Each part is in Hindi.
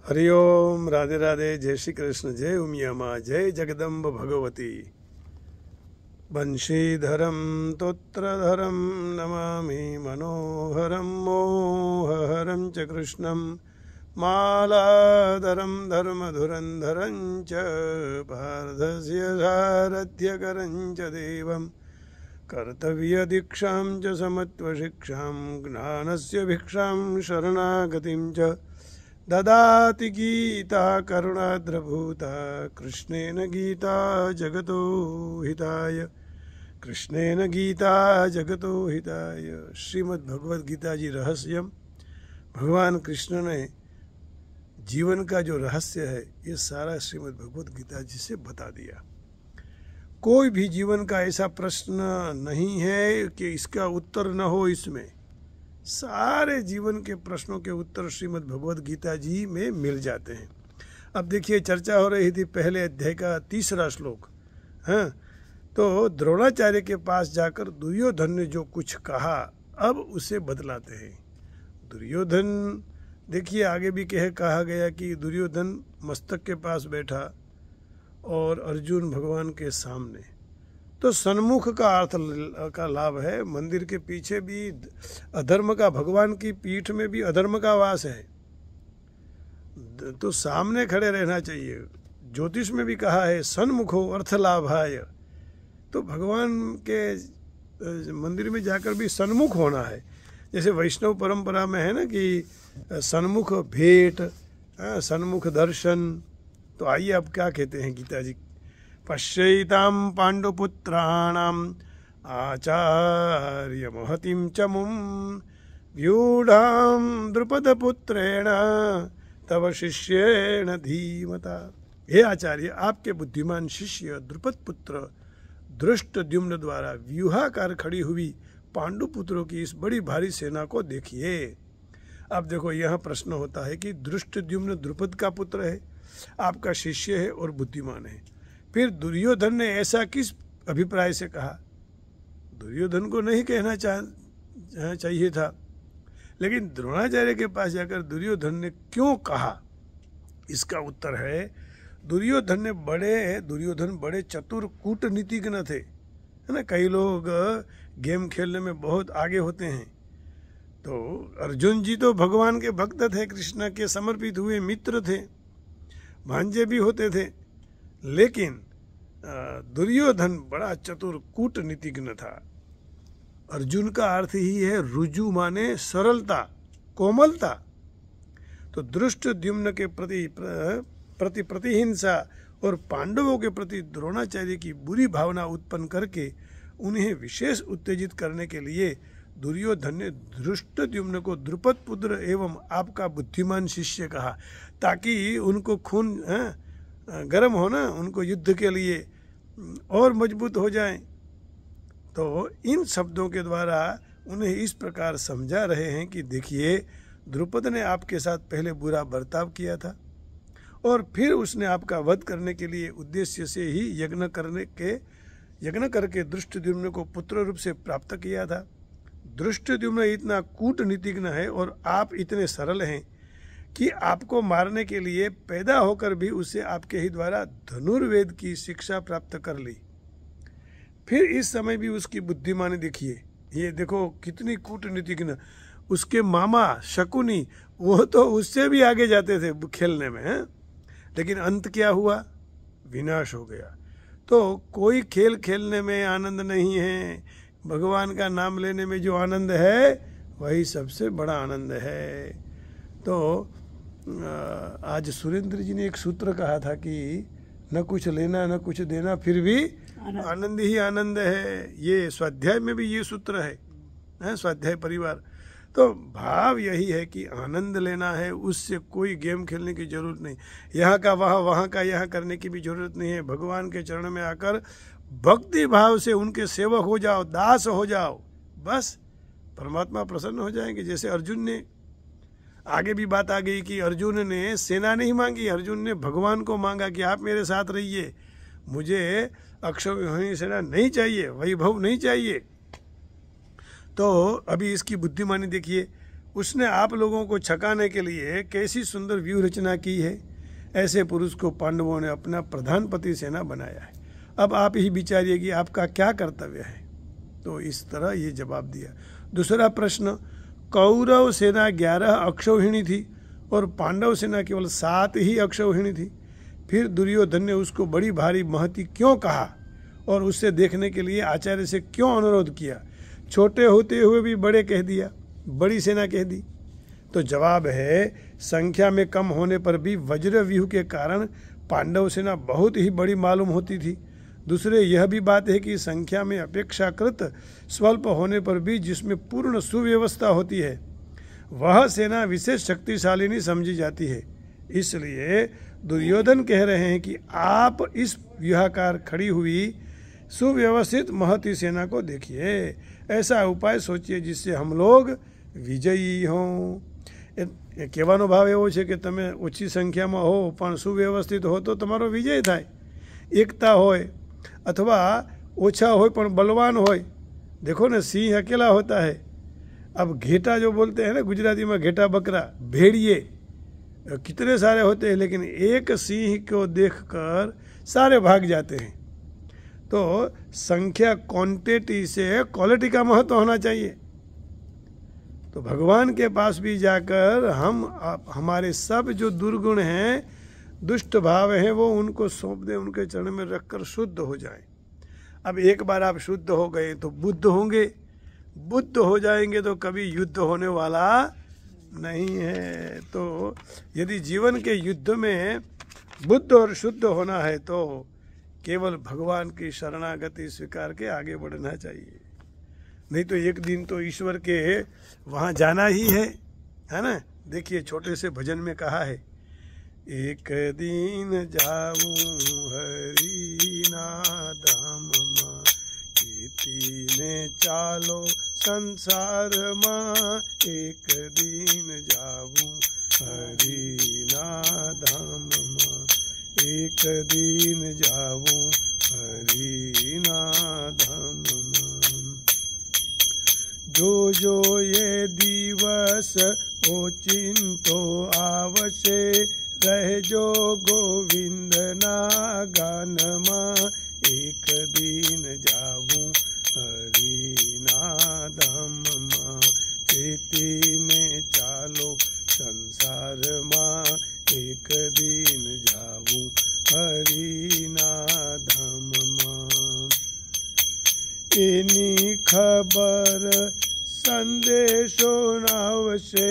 हरिओम, राधे राधे, जय श्री कृष्ण, जय उमिया माँ, जय जगदम्ब भगवती। बंशीधरम तोत्रधरम नमामि मनोहरम मोहहरं च कृष्णं मालाधरं धर्मधुरंधरं च पार्थस्य सारथ्यकरं च देवं कर्तव्यदीक्षां च समत्वशिक्षां ज्ञानस्य भिक्षां शरणागतिं च ददाति गीता करुणाद्रभूता कृष्णेन गीता जगतो हिताय, कृष्णेन गीता जगतो हिताय। श्रीमद् भगवद गीता जी रहस्यम। भगवान कृष्ण ने जीवन का जो रहस्य है ये सारा श्रीमद् भगवद गीता जी से बता दिया। कोई भी जीवन का ऐसा प्रश्न नहीं है कि इसका उत्तर न हो। इसमें सारे जीवन के प्रश्नों के उत्तर श्रीमद् भगवद गीता जी में मिल जाते हैं। अब देखिए, चर्चा हो रही थी पहले अध्याय का 3रा श्लोक। हाँ, तो द्रोणाचार्य के पास जाकर दुर्योधन ने जो कुछ कहा अब उसे बदलाते हैं। दुर्योधन, देखिए आगे भी कहा गया कि दुर्योधन मस्तक के पास बैठा और अर्जुन भगवान के सामने। तो सन्मुख का अर्थ का लाभ है। मंदिर के पीछे भी अधर्म का, भगवान की पीठ में भी अधर्म का वास है, तो सामने खड़े रहना चाहिए। ज्योतिष में भी कहा है सन्मुखो अर्थ लाभाय। तो भगवान के मंदिर में जाकर भी सन्मुख होना है। जैसे वैष्णव परंपरा में है ना कि सन्मुख भेंट, सन्मुख दर्शन। तो आइए अब क्या कहते हैं गीता जी। पश्यैतां पांडुपुत्राणाम् आचार्य महतिं च मुं व्यूढां द्रुपदपुत्रेण तव शिष्येण धीमता। हे आचार्य, आपके बुद्धिमान शिष्य द्रुपद पुत्र धृष्टद्युम्न द्वारा व्यूहाकार खड़ी हुई पांडुपुत्रों की इस बड़ी भारी सेना को देखिए। अब देखो, यह प्रश्न होता है कि धृष्टद्युम्न द्रुपद का पुत्र है, आपका शिष्य है और बुद्धिमान है, फिर दुर्योधन ने ऐसा किस अभिप्राय से कहा? दुर्योधन को नहीं कहना चाहिए था, लेकिन द्रोणाचार्य के पास जाकर दुर्योधन ने क्यों कहा? इसका उत्तर है, दुर्योधन बड़े चतुर कूटनीतिज्ञ थे, है ना। कई लोग गेम खेलने में बहुत आगे होते हैं। तो अर्जुन जी तो भगवान के भक्त थे, कृष्ण के समर्पित हुए मित्र थे, भांजे भी होते थे, लेकिन दुर्योधन बड़ा चतुर कूटनीतिज्ञ था। अर्जुन का अर्थ ही है रुजु, माने सरलता, कोमलता। तो धृष्टद्युम्न के प्रति प्रतिहिंसा और पांडवों के प्रति द्रोणाचार्य की बुरी भावना उत्पन्न करके उन्हें विशेष उत्तेजित करने के लिए दुर्योधन ने धृष्टद्युम्न को द्रुपद पुत्र एवं आपका बुद्धिमान शिष्य कहा, ताकि उनको खून गर्म हो ना, उनको युद्ध के लिए और मजबूत हो जाएं। तो इन शब्दों के द्वारा उन्हें इस प्रकार समझा रहे हैं कि देखिए, द्रुपद ने आपके साथ पहले बुरा बर्ताव किया था और फिर उसने आपका वध करने के लिए उद्देश्य से ही यज्ञ करके धृष्टद्युम्न को पुत्र रूप से प्राप्त किया था। धृष्टद्युम्न इतना कूटनीतिज्ञ है और आप इतने सरल हैं कि आपको मारने के लिए पैदा होकर भी उसे आपके ही द्वारा धनुर्वेद की शिक्षा प्राप्त कर ली। फिर इस समय भी उसकी बुद्धिमानी देखिए, ये देखो कितनी कूटनीतिज्ञ। उसके मामा शकुनी, वो तो उससे भी आगे जाते थे खेलने में, हैं? लेकिन अंत क्या हुआ? विनाश हो गया। तो कोई खेल खेलने में आनंद नहीं है, भगवान का नाम लेने में जो आनंद है वही सबसे बड़ा आनंद है। तो आज सुरेंद्र जी ने एक सूत्र कहा था कि न कुछ लेना न कुछ देना, फिर भी आनंद ही आनंद है। ये स्वाध्याय में भी ये सूत्र है, स्वाध्याय परिवार। तो भाव यही है कि आनंद लेना है, उससे कोई गेम खेलने की जरूरत नहीं, यहाँ का वहाँ का यहाँ करने की भी जरूरत नहीं है। भगवान के चरण में आकर भक्ति भाव से उनके सेवक हो जाओ, दास हो जाओ, बस परमात्मा प्रसन्न हो जाएंगे। जैसे अर्जुन ने, आगे भी बात आ गई कि अर्जुन ने सेना नहीं मांगी, अर्जुन ने भगवान को मांगा कि आप मेरे साथ रहिए, मुझे अक्षौहिणी सेना नहीं चाहिए, वैभव नहीं चाहिए। तो अभी इसकी बुद्धिमानी देखिए, उसने आप लोगों को छकाने के लिए कैसी सुंदर व्यूह रचना की है। ऐसे पुरुष को पांडवों ने अपना प्रधानपति सेना बनाया है। अब आप ही विचारिए कि आपका क्या कर्तव्य है। तो इस तरह ये जवाब दिया। दूसरा प्रश्न, कौरव सेना 11 अक्षौहिणी थी और पांडव सेना केवल 7 ही अक्षौहिणी थी। फिर दुर्योधन ने उसको बड़ी भारी महती क्यों कहा और उससे देखने के लिए आचार्य से क्यों अनुरोध किया? छोटे होते हुए भी बड़े कह दिया, बड़ी सेना कह दी। तो जवाब है, संख्या में कम होने पर भी वज्र व्यूह के कारण पांडव सेना बहुत ही बड़ी मालूम होती थी। दूसरे यह भी बात है कि संख्या में अपेक्षाकृत स्वल्प होने पर भी जिसमें पूर्ण सुव्यवस्था होती है वह सेना विशेष शक्तिशालिनी समझी जाती है। इसलिए दुर्योधन कह रहे हैं कि आप इस व्यूहाकार खड़ी हुई सुव्यवस्थित महती सेना को देखिए, ऐसा उपाय सोचिए जिससे हम लोग વિજયી હોં। એ કહેવાનો ભાવ એવો છે કે તમે ઓછી સંખ્યામાં હો પણ સુવ્યવસ્થિત હો તો તમારો વિજય થાય। એકતા હોય अथवा ઓછા હોય પણ બલવાન હોય। देखो ना, सिंह अकेला होता है। अब घेटा जो बोलते हैं ना गुजराती में, घेटा बकरा, भेड़िए कितने सारे होते हैं, लेकिन एक सिंह को देखकर सारे भाग जाते हैं। तो संख्या क्वांटिटी से क्वालिटी का महत्व होना चाहिए। तो भगवान के पास भी जाकर हम हमारे सब जो दुर्गुण हैं, दुष्ट भाव हैं, वो उनको सौंप दें, उनके चरण में रखकर शुद्ध हो जाएं। अब एक बार आप शुद्ध हो गए तो बुद्ध होंगे। बुद्ध हो जाएंगे तो कभी युद्ध होने वाला नहीं है। तो यदि जीवन के युद्ध में बुद्ध और शुद्ध होना है तो केवल भगवान की शरणागति स्वीकार के आगे बढ़ना चाहिए। नहीं तो एक दिन तो ईश्वर के वहाँ जाना ही है ना। देखिए छोटे से भजन में कहा है, एक दिन जाऊं हरि नाम ने चालो संसार मां। एक दिन जाऊं हरि नाम, एक दिन जाऊं हरि नाम। जो जो ये दिवस ओचिंतो आवशे, रह जो गोविंद ना गान मां। एक दिन जाऊं हरि नाम मां, चेती ने चालो संसार मां। एक दिन जाऊं हरि नाम मां। एनी खबर संदेशो नावशे,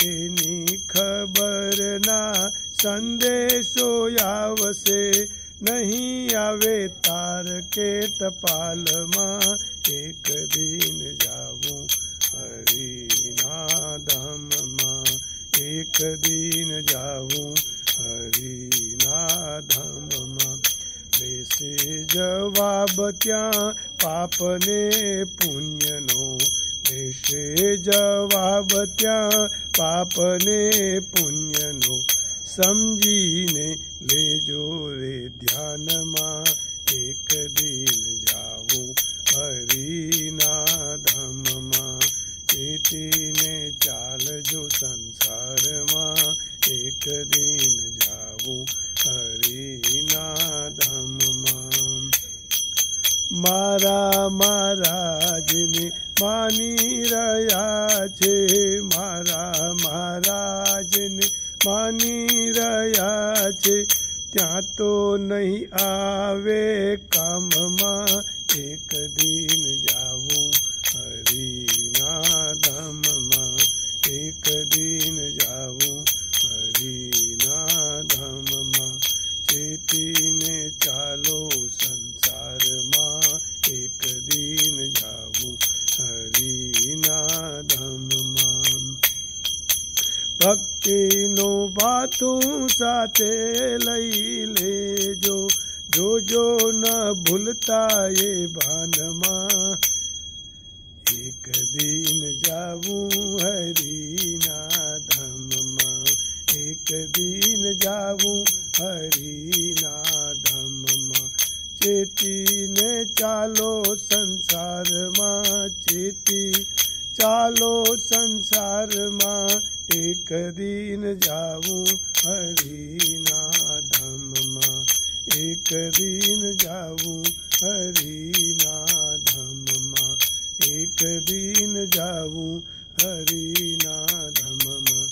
एनी खबर ना संदेशो आवशे। नहीं आवे तार के टपाल मां। एक दिन जाऊं हरि नाम मां। एक दिन जाऊं हरि नाम मां। लेसे जवाब त्या पापने पुण्यनो, लेसे जवाब त्या पापने पुण्यनो। समझीने ले जो रे ध्यान मां। एक दिन जाऊं हरि नाम मां। चेतीने चाल जो संसार मां। एक दिन जाऊं हरि नाम मां। मारा महाराजने मानी रया छे, मारा महाराजने मानी रया छे। त्या तो नहीं आवे काम मां। एक दिन जाऊं हरि नाम मां। एक दिन जाऊं हरि नाम मां। चेती ने चालो संसार मां। एक दिन जाऊं हरि नाम मां। भक्ति नो बातों साथे लई लेजो, जो जो न भूलता ये भान मां। एक दिन जाऊं हरि नाम मां। एक दिन जाऊं हरि नाम मां। चेती ने चालो संसार मां। चेती चालो संसार मां एक दिन जाऊं हरिना धाम मां एक दिन जाऊं हरिना धाम मां एक दिन जाऊं हरिना धाम मां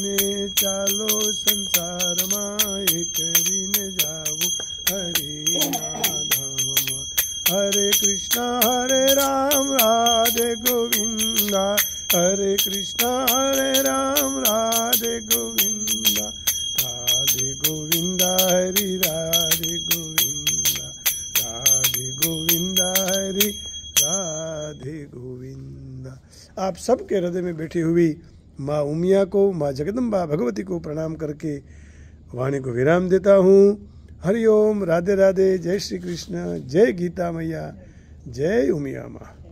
ने चालो संसार मां एक दिन जाऊं हरिना धाम मां हरे कृष्णा हरे राम राधे गोविंदा हरे कृष्णा हरे राम राधे गोविंदा राधे गोविंदा हरि राधे गोविंदा राधे गोविंदा हरि राधे गोविंदा। आप सबके हृदय में बैठी हुई माँ उमिया को, माँ जगदम्बा भगवती को प्रणाम करके वाणी को विराम देता हूँ। हरि ओम, राधे राधे, जय श्री कृष्ण, जय गीता मैया, जय उमिया माँ।